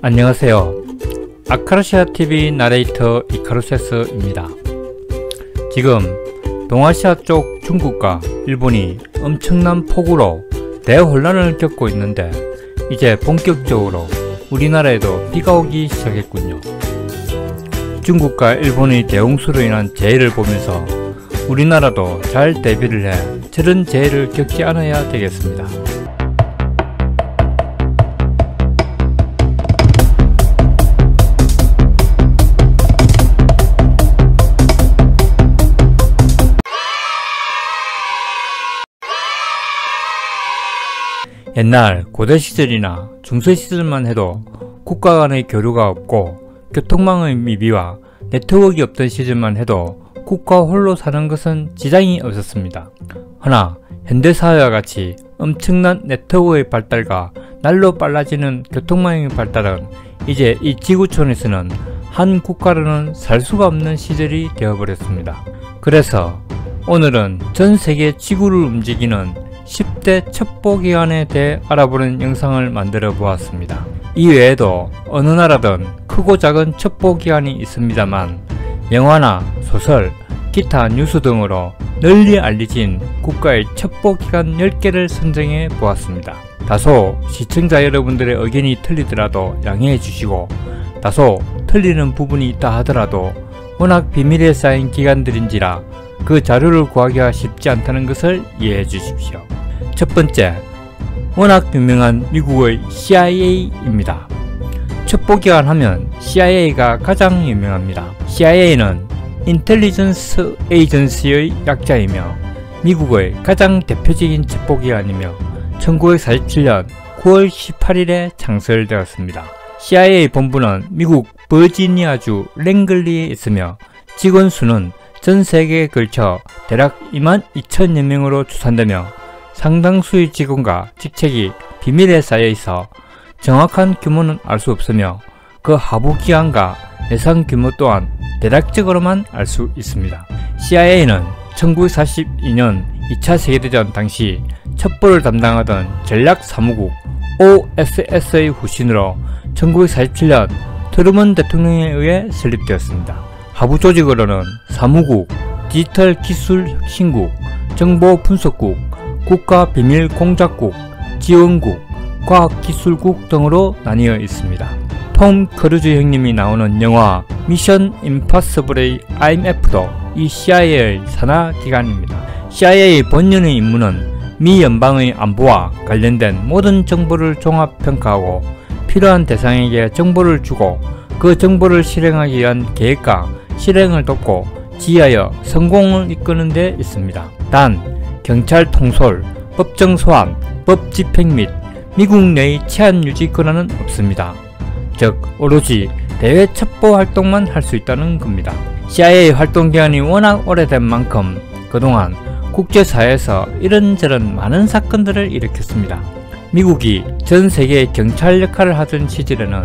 안녕하세요. 아카루시아TV 나레이터 이카루세스입니다. 지금 동아시아 쪽 중국과 일본이 엄청난 폭우로 대혼란을 겪고 있는데 이제 본격적으로 우리나라에도 비가 오기 시작했군요. 중국과 일본의 대홍수로 인한 재해를 보면서 우리나라도 잘 대비를 해 저런 재해를 겪지 않아야 되겠습니다. 옛날 고대 시절이나 중세 시절만 해도 국가 간의 교류가 없고 교통망의 미비와 네트워크가 없던 시절만 해도 국가 홀로 사는 것은 지장이 없었습니다. 허나 현대사회와 같이 엄청난 네트워크의 발달과 날로 빨라지는 교통망의 발달은 이제 이 지구촌에서는 한 국가로는 살 수가 없는 시절이 되어버렸습니다. 그래서 오늘은 전 세계 지구를 움직이는 10대 첩보기관에 대해 알아보는 영상을 만들어 보았습니다. 이 외에도 어느 나라든 크고 작은 첩보기관이 있습니다만 영화나 소설, 기타 뉴스 등으로 널리 알려진 국가의 첩보기관 10개를 선정해 보았습니다. 다소 시청자 여러분들의 의견이 틀리더라도 양해해 주시고 다소 틀리는 부분이 있다 하더라도 워낙 비밀에 쌓인 기관들인지라 그 자료를 구하기가 쉽지 않다는 것을 이해해 주십시오. 첫 번째, 워낙 유명한 미국의 CIA입니다. 첩보기관 하면 CIA가 가장 유명합니다. CIA는 인텔리전스 에이전시의 약자이며 미국의 가장 대표적인 첩보기관이며 1947년 9월 18일에 창설되었습니다. CIA 본부는 미국 버지니아주 랭글리에 있으며 직원 수는 전 세계에 걸쳐 대략 22,000여 명으로 추산되며 상당수의 직원과 직책이 비밀에 쌓여 있어 정확한 규모는 알 수 없으며 그 하부 기관과 예상 규모 또한 대략적으로만 알 수 있습니다. CIA는 1942년 2차 세계대전 당시 첩보를 담당하던 전략사무국 OSS의 후신으로 1947년 트루먼 대통령에 의해 설립되었습니다. 하부 조직으로는 사무국, 디지털기술혁신국, 정보분석국, 국가비밀공작국, 지원국, 과학기술국 등으로 나뉘어 있습니다. 톰 크루즈 형님이 나오는 영화 미션 임파서블의 IMF도 이 CIA의 산하기관입니다. CIA 본연의 임무는 미 연방의 안보와 관련된 모든 정보를 종합평가하고 필요한 대상에게 정보를 주고 그 정보를 실행하기 위한 계획과 실행을 돕고 지휘하여 성공을 이끄는 데 있습니다. 단 경찰 통솔, 법정 소환, 법 집행 및 미국 내의 치안 유지 권한은 없습니다. 즉 오로지 대외 첩보 활동만 할 수 있다는 겁니다. CIA 활동 기간이 워낙 오래된 만큼 그동안 국제사회에서 이런저런 많은 사건들을 일으켰습니다. 미국이 전 세계 경찰 역할을 하던 시절에는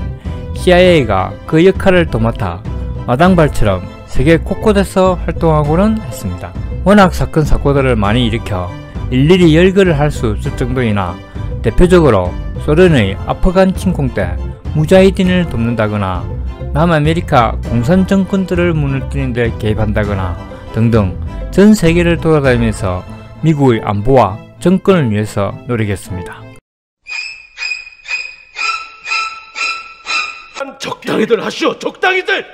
CIA가 그 역할을 도맡아 마당발처럼 세계 곳곳에서 활동하고는 했습니다. 워낙 사건 사고들을 많이 일으켜 일일이 열거를 할 수 없을 정도이나 대표적으로 소련의 아프간 침공 때 무자히딘을 돕는다거나 남아메리카 공산 정권들을 무너뜨리는 데 개입한다거나 등등 전 세계를 돌아다니면서 미국의 안보와 정권을 위해서 노력했습니다. 적당히들 하시오, 적당히들!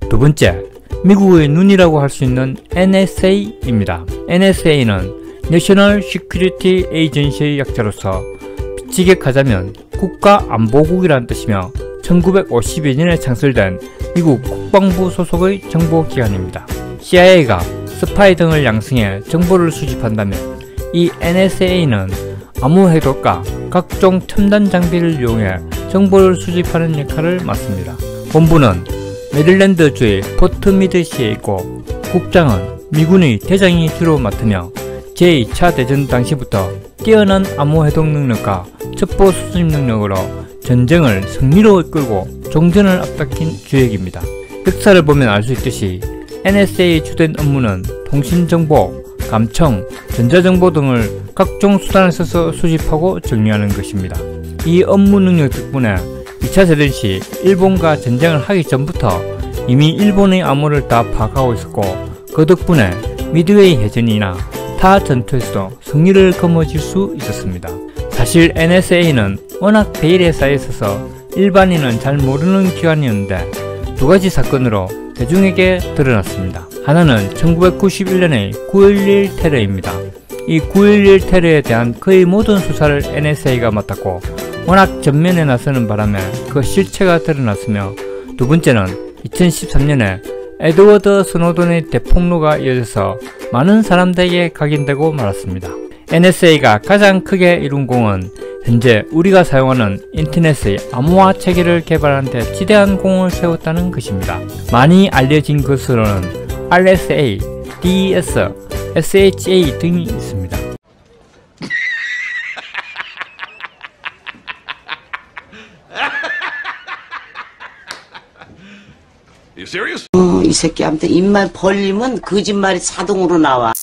두 번째, 미국의 눈이라고 할 수 있는 NSA입니다. NSA는 National Security Agency의 약자로서 직역하자면 국가안보국이라는 뜻이며 1952년에 창설된 미국 국방부 소속의 정보기관입니다. CIA가 스파이 등을 양성해 정보를 수집한다면 이 NSA는 암호 해독과 각종 첨단 장비를 이용해 정보를 수집하는 역할을 맡습니다. 본부는 메릴랜드주의 포트 미드시에 있고 국장은 미군의 대장이 주로 맡으며 제2차 대전 당시부터 뛰어난 암호 해독 능력과 첩보 수집 능력으로 전쟁을 승리로 이끌고 종전을 앞당긴 주역입니다. 역사를 보면 알 수 있듯이 NSA의 주된 업무는 통신정보, 감청, 전자정보 등을 각종 수단을 써서 수집하고 정리하는 것입니다. 이 업무 능력 덕분에 2차 대전 시 일본과 전쟁을 하기 전부터 이미 일본의 암호를 다 파악하고 있었고, 그 덕분에 미드웨이 해전이나 타 전투에서도 승리를 거머쥘 수 있었습니다. 사실 NSA는 워낙 베일에 쌓여 있어서 일반인은 잘 모르는 기관이었는데 두 가지 사건으로 대중에게 드러났습니다. 하나는 1991년의 9.11 테러입니다. 이 9.11 테러에 대한 거의 모든 수사를 NSA가 맡았고, 워낙 전면에 나서는 바람에 그 실체가 드러났으며, 두 번째는 2013년에 에드워드 스노든의 대폭로가 이어져서 많은 사람들에게 각인되고 말았습니다. NSA가 가장 크게 이룬 공은 현재 우리가 사용하는 인터넷의 암호화 체계를 개발하는 데 지대한 공을 세웠다는 것입니다. 많이 알려진 것으로는 RSA, DES, SHA 등이 있습니다. You serious? 이 새끼한테 입만 벌리면 거짓말이 자동으로 나와.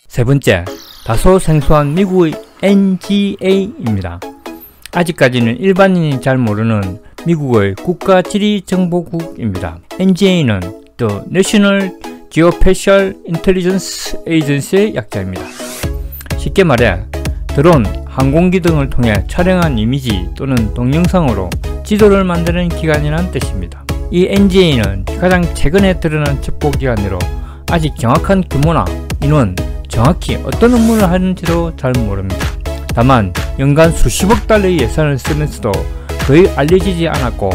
세 번째, 다소 생소한 미국의 NGA입니다. 아직까지는 일반인이 잘 모르는 미국의 국가지리정보국입니다. NGA는 The National Geospatial Intelligence Agency의 약자입니다. 쉽게 말해 드론, 항공기 등을 통해 촬영한 이미지 또는 동영상으로 지도를 만드는 기관이라는 뜻입니다. 이 NGA는 가장 최근에 드러난 첩보기관으로 아직 정확한 규모나 인원, 정확히 어떤 업무를 하는지도 잘 모릅니다. 다만 연간 수십억 달러의 예산을 쓰면서도 거의 알려지지 않았고,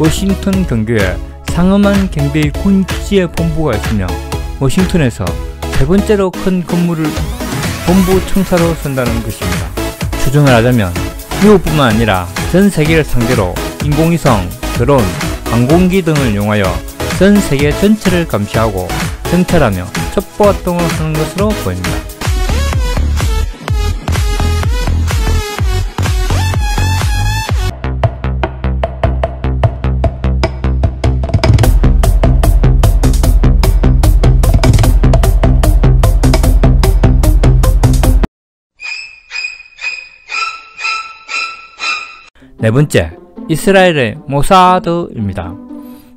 워싱턴 근교에 상엄한 경비의 군 기지의 본부가 있으며 워싱턴에서 세 번째로 큰 건물을 본부 청사로 쓴다는 것입니다. 추정을 하자면 미국뿐만 아니라 전 세계를 상대로 인공위성, 드론, 항공기 등을 이용하여 전 세계 전체를 감시하고 정찰하며 첩보 활동을 하는 것으로 보입니다. 네 번째, 이스라엘의 모사드입니다.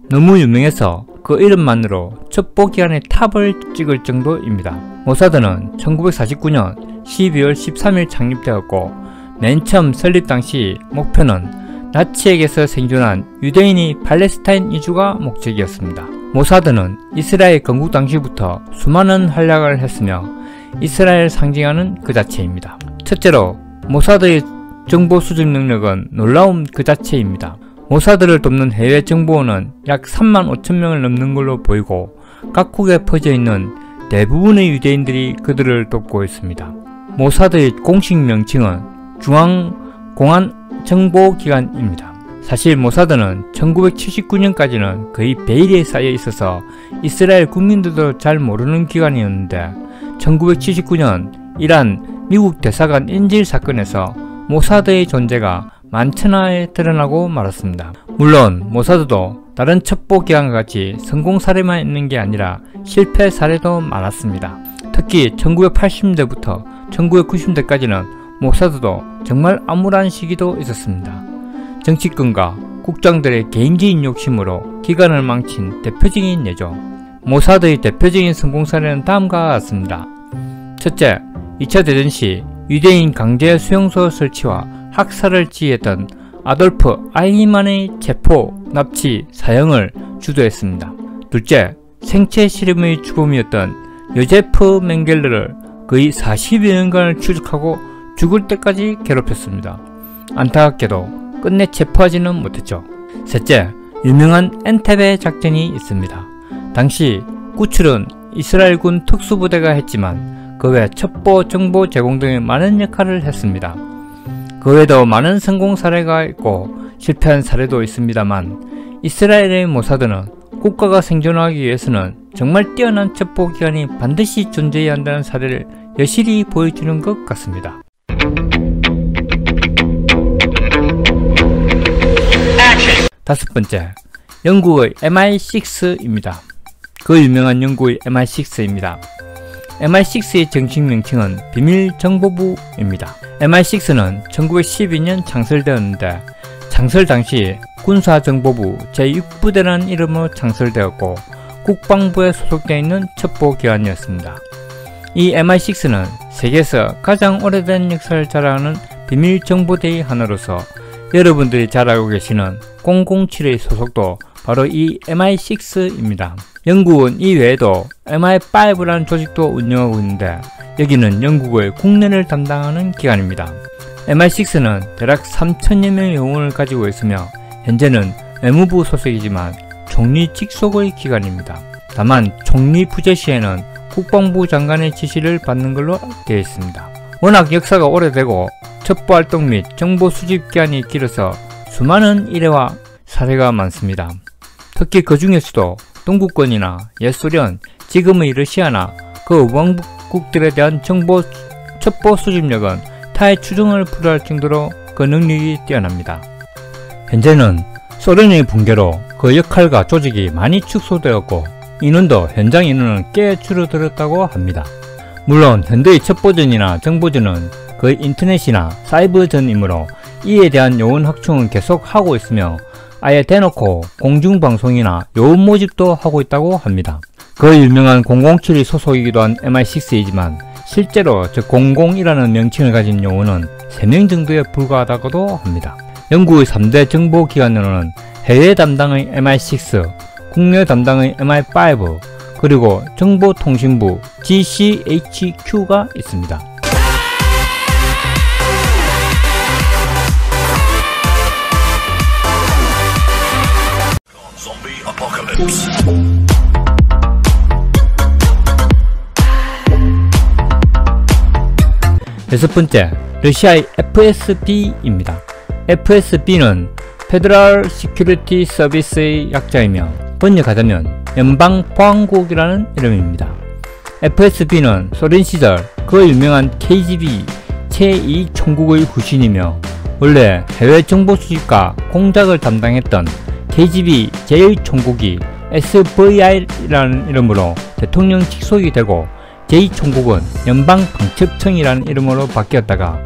너무 유명해서 그 이름만으로 첩보기관의 탑을 찍을 정도입니다. 모사드는 1949년 12월 13일 창립되었고, 맨 처음 설립 당시 목표는 나치에게서 생존한 유대인이 팔레스타인 이주가 목적이었습니다. 모사드는 이스라엘 건국 당시부터 수많은 활약을 했으며 이스라엘 상징하는 그 자체입니다. 첫째로 모사드의 정보 수집 능력은 놀라운 그 자체입니다. 모사드를 돕는 해외 정보원은 약 3만 5천 명을 넘는 걸로 보이고, 각국에 퍼져 있는 대부분의 유대인들이 그들을 돕고 있습니다. 모사드의 공식 명칭은 중앙공안정보기관입니다. 사실 모사드는 1979년까지는 거의 베일에 쌓여 있어서 이스라엘 국민들도 잘 모르는 기관이었는데, 1979년 이란 미국 대사관 인질 사건에서 모사드의 존재가 만천하에 드러나고 말았습니다. 물론 모사드도 다른 첩보기관과 같이 성공 사례만 있는 게 아니라 실패 사례도 많았습니다. 특히 1980년대부터 1990년대까지는 모사드도 정말 암울한 시기도 있었습니다. 정치권과 국장들의 개인적인 욕심으로 기관을 망친 대표적인 예죠. 모사드의 대표적인 성공 사례는 다음과 같습니다. 첫째, 2차 대전 시 유대인 강제 수용소 설치와 학살을 지휘했던 아돌프 아이히만의 체포, 납치, 사형을 주도했습니다. 둘째, 생체 실험의 주범이었던 요제프 맹겔르를 거의 40여 년간을 추적하고 죽을 때까지 괴롭혔습니다. 안타깝게도 끝내 체포하지는 못했죠. 셋째, 유명한 엔테베 작전이 있습니다. 당시 구출은 이스라엘군 특수부대가 했지만 그 외 첩보, 정보 제공 등의 많은 역할을 했습니다. 그 외에도 많은 성공 사례가 있고 실패한 사례도 있습니다만, 이스라엘의 모사드는 국가가 생존하기 위해서는 정말 뛰어난 첩보기관이 반드시 존재해야 한다는 사례를 여실히 보여주는 것 같습니다. 다섯 번째, 영국의 MI6입니다. 그 유명한 영국의 MI6입니다. MI6의 정식 명칭은 비밀정보부입니다. MI6는 1912년 창설되었는데 창설 당시 군사정보부 제6부대라는 이름으로 창설되었고 국방부에 소속되어 있는 첩보기관이었습니다. 이 MI6는 세계에서 가장 오래된 역사를 자랑하는 비밀정보대의 하나로서 여러분들이 잘 알고 계시는 007의 소속도 바로 이 MI6입니다. 영국은 이 외에도 MI5라는 조직도 운영하고 있는데 여기는 영국의 국내를 담당하는 기관입니다. MI6는 대략 3,000여 명의 요원을 가지고 있으며 현재는 외무부 소속이지만 총리 직속의 기관입니다. 다만 총리 부재 시에는 국방부 장관의 지시를 받는 걸로 되어 있습니다. 워낙 역사가 오래되고 첩보활동 및 정보 수집 기간이 길어서 수많은 일화와 사례가 많습니다. 특히 그 중에서도 동구권이나 옛소련, 지금의 러시아나 그 왕국들에 대한 첩보 수집력은 타의 추정을 불허할 정도로 그 능력이 뛰어납니다. 현재는 소련의 붕괴로 그 역할과 조직이 많이 축소되었고 인원도 현장 인원은 꽤 줄어들었다고 합니다. 물론 현대의 첩보전이나 정보전은 거의 인터넷이나 사이버전이므로 이에 대한 요원 확충은 계속 하고 있으며 아예 대놓고 공중방송이나 요원 모집도 하고 있다고 합니다. 그 유명한 007이 소속이기도 한 MI6이지만 실제로 저 00이라는 명칭을 가진 요원은 3명 정도에 불과하다고도 합니다. 영국의 3대 정보기관으로는 해외 담당의 MI6, 국내 담당의 MI5, 그리고 정보통신부 GCHQ가 있습니다. 여섯 번째, 러시아의 FSB입니다. FSB는 Federal Security Service의 약자이며 번역하자면 연방보안국이라는 이름입니다. FSB는 소련 시절 그 유명한 KGB 제2총국의 후신이며 원래 해외 정보 수집과 공작을 담당했던 KGB 제1총국이 SVR이라는 이름으로 대통령 직속이 되고 제2총국은 연방방첩청이라는 이름으로 바뀌었다가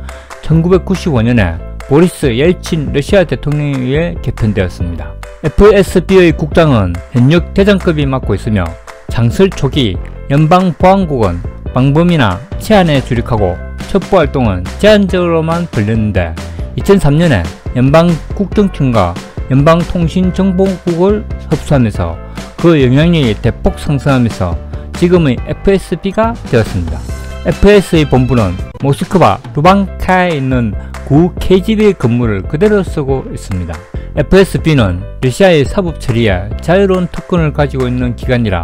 1995년에 보리스 옐친 러시아 대통령에 의해 개편되었습니다. FSB의 국장은 현역 대장급이 맡고 있으며 창설 초기 연방보안국은 방범이나 치안에 주력하고 첩보활동은 제한적으로만 벌였는데 2003년에 연방국정청과 연방통신정보국을 흡수하면서 그 영향력이 대폭 상승하면서 지금의 FSB가 되었습니다. FS의 본부는 모스크바 루반카에 있는 구 KGB 건물을 그대로 쓰고 있습니다. FSB는 러시아의 사법 처리에 자유로운 특권을 가지고 있는 기관이라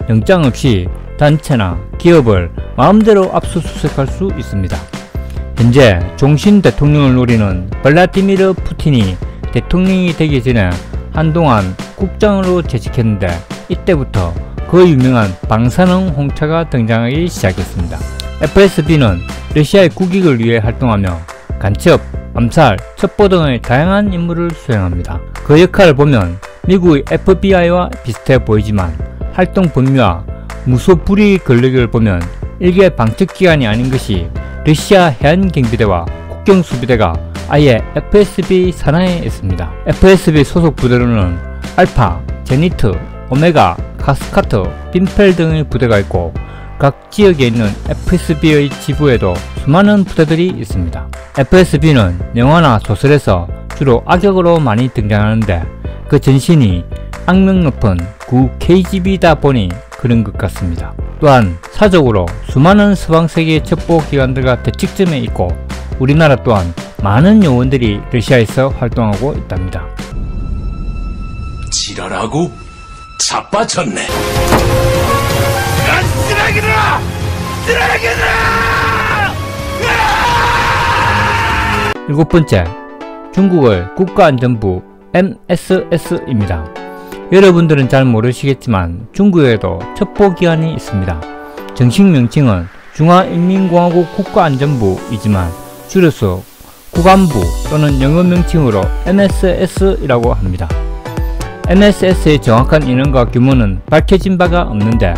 영장 없이 단체나 기업을 마음대로 압수수색할 수 있습니다. 현재 종신 대통령을 노리는 블라디미르 푸틴이 대통령이 되기 전에 한동안 국장으로 재직했는데 이때부터 그 유명한 방사능 홍차가 등장하기 시작했습니다. FSB는 러시아의 국익을 위해 활동하며 간첩, 암살, 첩보 등의 다양한 임무를 수행합니다. 그 역할을 보면 미국의 FBI와 비슷해 보이지만 활동 범위와 무소불위 권력을 보면 일개 방첩기관이 아닌 것이 러시아 해안경비대와 국경수비대가 아예 FSB 산하에 있습니다. FSB 소속 부대로는 알파, 제니트, 오메가, 카스카트, 빈펠 등의 부대가 있고 각 지역에 있는 FSB의 지부에도 수많은 부대들이 있습니다. FSB는 영화나 소설에서 주로 악역으로 많이 등장하는데 그 전신이 악명 높은 구 KGB다 보니 그런 것 같습니다. 또한 사적으로 수많은 서방세계 첩보기관들과 대척점에 있고 우리나라 또한 많은 요원들이 러시아에서 활동하고 있답니다. 지랄하고 자빠졌네. 난 쓰레기다! 쓰레기다! 일곱 번째, 중국의 국가안전부 MSS입니다. 여러분들은 잘 모르시겠지만 중국에도 첩보기관이 있습니다. 정식 명칭은 중화인민공화국 국가안전부이지만 줄여서 국안부 또는 영어 명칭으로 MSS이라고 합니다. MSS의 정확한 인원과 규모는 밝혀진 바가 없는데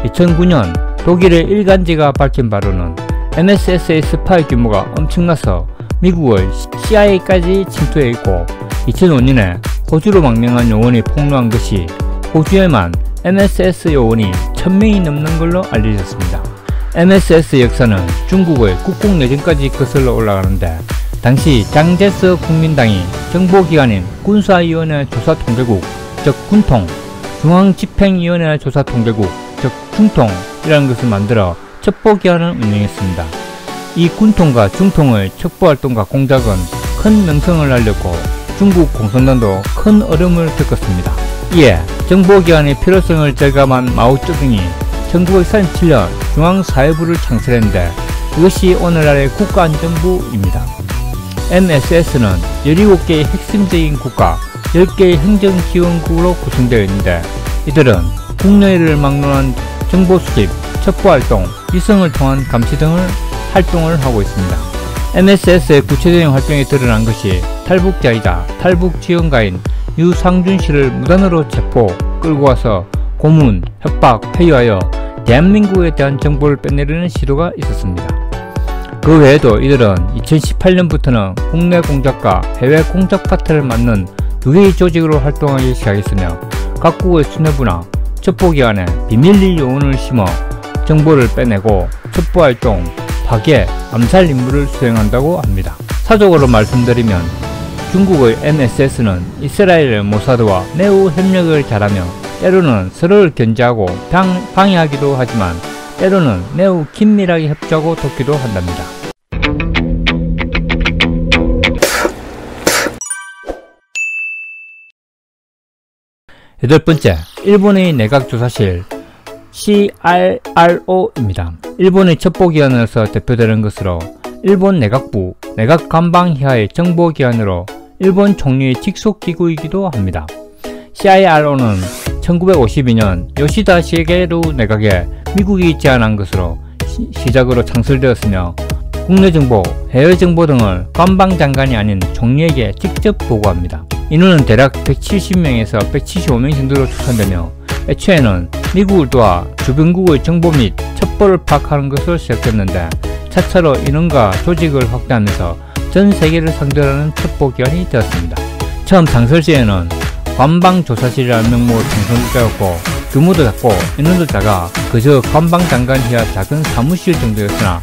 2009년 독일의 일간지가 밝힌 바로는 MSS의 스파이 규모가 엄청나서 미국의 CIA까지 침투해 있고 2005년에 호주로 망명한 요원이 폭로한 것이 호주에만 MSS 요원이 1000명이 넘는 걸로 알려졌습니다. MSS 역사는 중국의 국공내전까지 거슬러 올라가는데 당시 장제스 국민당이 정보기관인 군사위원회 조사통제국 즉 군통, 중앙집행위원회 조사통제국 즉 중통이라는 것을 만들어 첩보기관을 운영했습니다. 이 군통과 중통의 첩보활동과 공작은 큰 명성을 날렸고 중국 공산당도 큰 어려움을 겪었습니다. 이에 정보기관의 필요성을 절감한 마오쩌둥이 1947년 중앙사회부를 창설했는데 이것이 오늘날의 국가안전부입니다. MSS는 17개의 핵심적인 국가, 10개의 행정지원국으로 구성되어 있는데 이들은 국내를 막론한 정보수집, 첩보활동, 위성을 통한 감시 등을 활동을 하고 있습니다. MSS의 구체적인 활동이 드러난 것이 탈북자이자 탈북지원가인 유상준 씨를 무단으로 체포, 끌고 와서 고문, 협박, 회유하여 대한민국에 대한 정보를 빼내려는 시도가 있었습니다. 그 외에도 이들은 2018년부터는 국내 공작과 해외 공작 파트를 맡는 두 개의 조직으로 활동하기 시작했으며 각국의 수뇌부나 첩보기관에 비밀리 요원을 심어 정보를 빼내고 첩보활동, 파괴, 암살 임무를 수행한다고 합니다. 사적으로 말씀드리면 중국의 MSS는 이스라엘의 모사드와 매우 협력을 잘하며 때로는 서로를 견제하고 방해하기도 하지만 때로는 매우 긴밀하게 협조하고 돕기도 한답니다. 여덟 번째, 일본의 내각조사실 CRRO입니다. 일본의 첩보기관으로서 대표되는 것으로 일본 내각부, 내각감방희하의 정보기관으로 일본 총리의 직속기구이기도 합니다. CIRO는 1952년 요시다 시게루 내각에 미국이 제안한 것으로 시작으로 창설되었으며 국내정보, 해외정보 등을 관방장관이 아닌 총리에게 직접 보고합니다. 인원은 대략 170명에서 175명 정도로 추산되며 애초에는 미국을 도와 주변국의 정보 및 첩보를 파악하는 것으로 시작됐는데 차차로 인원과 조직을 확대하면서 전 세계를 상대로 하는 첩보기관이 되었습니다. 처음 창설 시에는 관방조사실이라는 명목으로 창설되었고 규모도 작고 인원도 작아 그저 관방장관이야 작은 사무실 정도였으나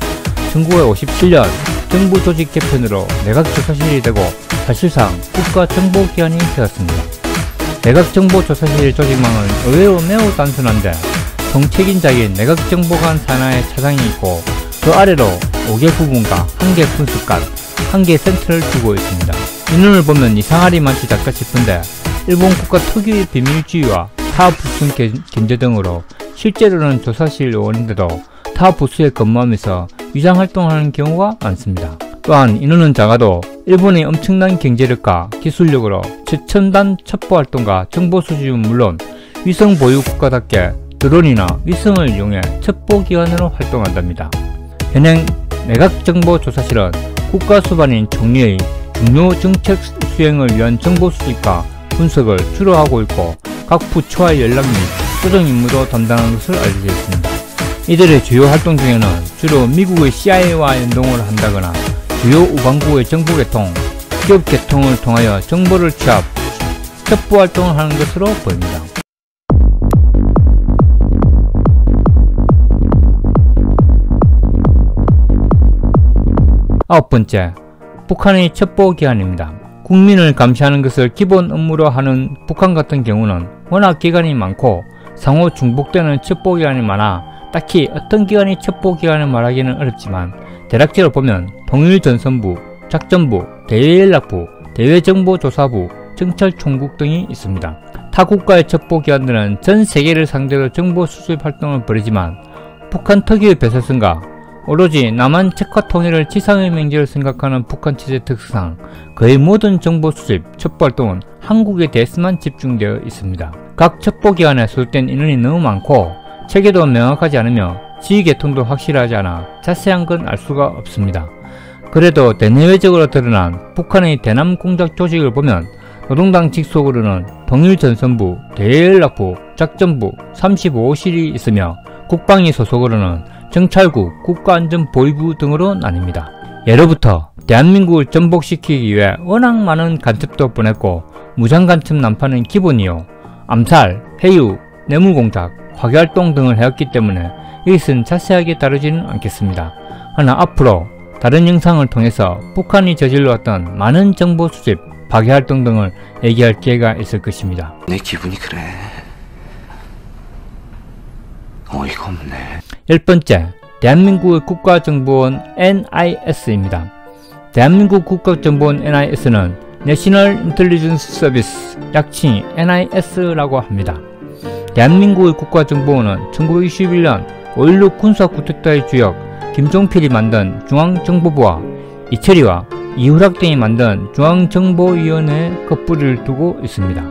1957년 정부조직 개편으로 내각조사실이 되고 사실상 국가정보기관이 되었습니다. 내각정보조사실 조직망은 의외로 매우 단순한데 총책임자인 내각정보관 산하의 차장이 있고 그 아래로 5개 부문과 1개 분수관, 1개 센터를 두고 있습니다. 인원을 보면 이상하리 많지 않을까 싶은데 일본 국가 특유의 비밀주의와 타 부수 견제 등으로 실제로는 조사실 요원인데도 타 부수에 근무하면서 위장활동하는 경우가 많습니다. 또한 인원은 작아도 일본의 엄청난 경제력과 기술력으로 최첨단 첩보활동과 정보 수집은 물론 위성 보유 국가답게 드론이나 위성을 이용해 첩보기관으로 활동한답니다. 현행 내각정보조사실은 국가수반인 총리의 중요 정책 수행을 위한 정보 수집과 분석을 주로 하고 있고 각 부처와의 연락 및 조정 임무도 담당하는 것을 알려져 있습니다. 이들의 주요 활동 중에는 주로 미국의 CIA와 연동을 한다거나 주요 우방국의 정보 개통, 기업 개통을 통하여 정보를 취합, 첩보 활동을 하는 것으로 보입니다. 아홉 번째, 북한의 첩보기관입니다. 국민을 감시하는 것을 기본 업무로 하는 북한 같은 경우는 워낙 기관이 많고 상호 중복되는 첩보기관이 많아 딱히 어떤 기관이 첩보기관을 말하기는 어렵지만 대략적으로 보면 통일전선부, 작전부, 대외연락부, 대외정보조사부, 정찰총국 등이 있습니다. 타 국가의 첩보기관들은 전 세계를 상대로 정보 수집 활동을 벌이지만 북한 특유의 배설성과 오로지 남한 책화 통일을 지상의 명제로 생각하는 북한 체제 특성상 거의 모든 정보 수집, 첩보 활동은 한국에 대해서만 집중되어 있습니다. 각 첩보기관에 소속된 인원이 너무 많고 체계도 명확하지 않으며 지휘계통도 확실하지 않아 자세한 건 알 수가 없습니다. 그래도 대내외적으로 드러난 북한의 대남 공작 조직을 보면 노동당 직속으로는 통일전선부, 대외연락부, 작전부, 35실이 있으며 국방위 소속으로는 정찰국, 국가안전보위부 등으로 나뉩니다. 예로부터 대한민국을 전복시키기 위해 워낙 많은 간첩도 보냈고 무장간첩 난파는 기본이요, 암살, 회유, 뇌물공작, 파괴활동 등을 해왔기 때문에 이것은 자세하게 다루지는 않겠습니다. 하나 앞으로 다른 영상을 통해서 북한이 저질러왔던 많은 정보 수집, 파괴활동 등을 얘기할 기회가 있을 것입니다. 내 기분이 그래. 어이가 없네. 10번째, 대한민국의 국가정보원 NIS입니다. 대한민국 국가정보원 NIS는 National Intelligence Service, 약칭 NIS라고 합니다. 대한민국의 국가정보원은 1921년 5.16 군사쿠데타의 주역 김종필이 만든 중앙정보부와 이철이와 이후락 등이 만든 중앙정보위원회에 그 뿌리를 두고 있습니다.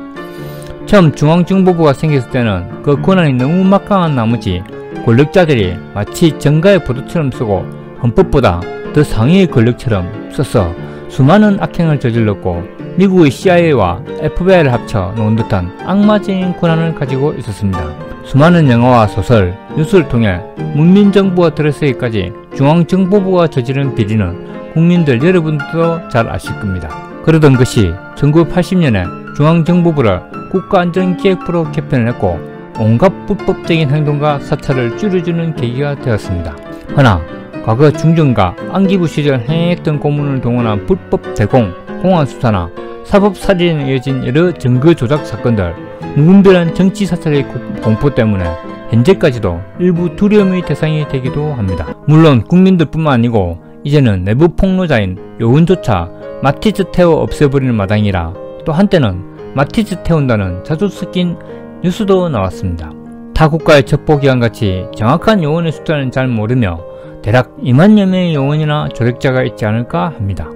처음 중앙정보부가 생겼을 때는 그 권한이 너무 막강한 나머지 권력자들이 마치 정가의 보도처럼 쓰고 헌법보다 더 상위의 권력처럼 써서 수많은 악행을 저질렀고 미국의 CIA와 FBI를 합쳐 놓은 듯한 악마적인 권한을 가지고 있었습니다. 수많은 영화와 소설, 뉴스를 통해 문민정부가 들어서기까지 중앙정보부가 저지른 비리는 국민들 여러분도 잘 아실 겁니다. 그러던 것이 1980년에 중앙정보부를 국가안전기획부로 개편을 했고 온갖 불법적인 행동과 사찰을 줄여주는 계기가 되었습니다. 허나 과거 중정과 안기부 시절 행했던 고문을 동원한 불법 대공, 공안수사나 사법살인에 이어진 여러 증거 조작 사건들, 무분별한 정치 사찰의 공포 때문에 현재까지도 일부 두려움의 대상이 되기도 합니다. 물론 국민들뿐만 아니고 이제는 내부 폭로자인 요원조차 마티즈 태워 없애버리는 마당이라 또 한때는 마티즈 태운다는 자주 섞인 뉴스도 나왔습니다. 타 국가의 첩보기관같이 정확한 요원의 숫자는 잘 모르며 대략 2만여 명의 요원이나 조력자가 있지 않을까 합니다.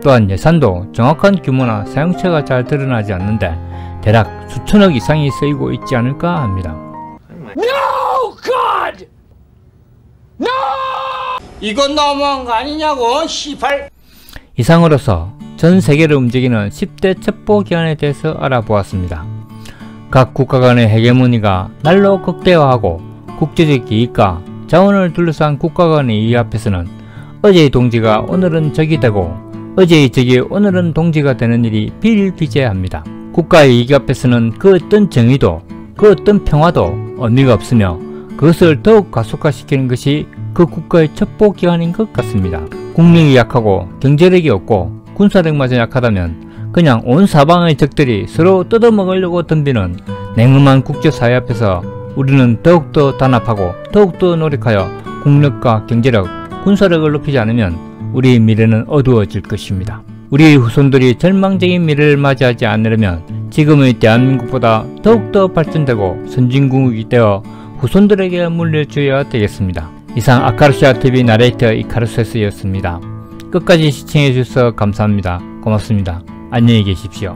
또한 예산도 정확한 규모나 사용처가 잘 드러나지 않는데 대략 수천억 이상이 쓰이고 있지 않을까 합니다. No, God! No! 이건 너무한 거 아니냐고, 시발! 이상으로서 전 세계를 움직이는 10대 첩보기관에 대해서 알아보았습니다. 각 국가 간의 헤게모니가 날로 극대화하고 국제적 이익과 자원을 둘러싼 국가 간의 이익 앞에서는 어제의 동지가 오늘은 적이 되고 어제의 적이 오늘은 동지가 되는 일이 비일비재합니다. 국가의 이익 앞에서는 그 어떤 정의도 그 어떤 평화도 의미가 없으며 그것을 더욱 가속화시키는 것이 그 국가의 첩보기관인 것 같습니다. 국력이 약하고 경제력이 없고 군사력마저 약하다면 그냥 온 사방의 적들이 서로 뜯어먹으려고 덤비는 냉엄한 국제사회 앞에서 우리는 더욱더 단합하고 더욱더 노력하여 국력과 경제력, 군사력을 높이지 않으면 우리의 미래는 어두워질 것입니다. 우리의 후손들이 절망적인 미래를 맞이하지 않으려면 지금의 대한민국보다 더욱더 발전되고 선진국이 되어 후손들에게 물려줘야 되겠습니다. 이상 아카루시아TV 나레이터 이카루세스였습니다. 끝까지 시청해주셔서 감사합니다. 고맙습니다. 안녕히 계십시오.